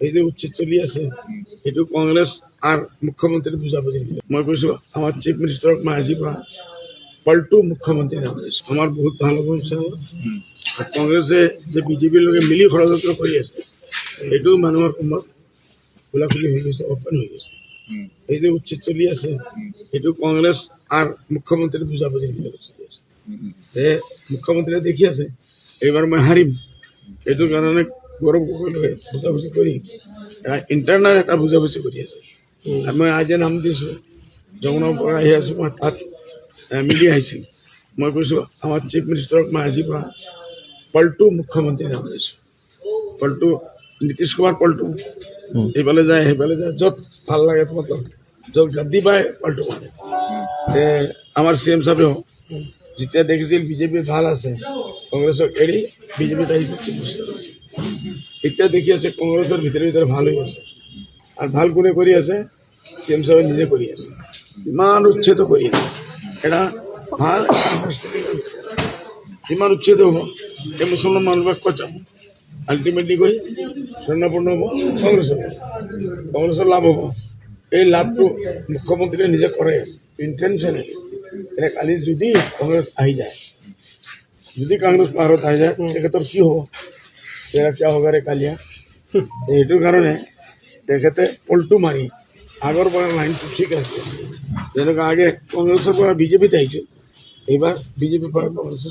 এই যে উচ্ছেদ চলি আছে এইটো কংগ্ৰেছ আৰ মুখ্যমন্ত্ৰী বুঝাবুঝি মই কৈছো আমাৰ চিফ মিনিস্টাৰক মই আজিৰ পৰা পল্টু মুখ্যমন্ত্ৰী নাম দিছো আমাৰ বহুত ভালো বলছে আৰ কংগ্ৰেসে যে বিজেপিৰ লগে মিলি ষড়যন্ত্ৰ কৰে আছে এইটো মানুহৰ সম্ভৱ খোলাখুলি হয়ে গেছে ওপেন হয়ে গেছে এই যে উচ্ছেদ চলি আছে এইটো কংগ্রেস আর মুখ্যমন্ত্রী বুঝাবুঝির ভিতরে চলি আছে যে মুখ্যমন্ত্রী দেখি আছে এইবার মই হারিম এইটো কারণে গৌরব গগৈ বুঝাবুঝি করি ইন্টারনাল এটা বুঝাবুঝি কৰি আছে মই আজি নাম দিছো যমুনাৰ পৰা আহি আছো মই তাত মিডিয়া আহিছিল মই কৈছো আমাৰ চিফ মিনিস্টাৰক মই আজিৰ পৰা পল্টু মুখ্যমন্ত্রী নাম দিছো পল্টু নীতিশ কুমার পল্টু এইফালে যায় সেইফালে যায় য'ত ভাল লাগে তোমার য'ত গাদ্দি পায় পল্টু মানে আমার CM সাহেবেও যেতিয়া দেখিছিল বিজেপি ভাল আছে কংগ্রেসক এৰি বিজেপিত আহিছে এতিয়া দেখি আছে কংগ্ৰেসেৰ ভিতৰে ভিতৰে ভাল হয়ে আছে আৰ ভাল কোনে কৰি আছে CM সাহেব নিজে কৰি আছে ইমান উচ্ছেদ কৰি আছে এটা ভাল ইমান উচ্ছেদ হব এই মুসলমান মানুষক কচাম আলটিমেটলি গৈ স্বর্ণপূর্ণ হব কংগ্রেসের লাভ হব এই লাভটো মুখ্যমন্ত্রীয়ে নিজে করে আছে ইন্টেনশনালি এটা কালি যদি কংগ্রেস আহি যায় যদি কংগ্রেস পাহাৰত আহি যায় তেখেতৰ কি হ'ব তেৰা কিয় হ'ব ৰে কালিয়া এইটোৰ কাৰণে তেখেতে পল্টু মাৰি আগৰ পৰা লাইনটো ঠিক আছে যেনেকৈ আগে কংগ্ৰেসেৰ পৰা বিজেপিত আহিছিল এইবাৰ বিজেপিৰ পৰা কংগ্ৰেস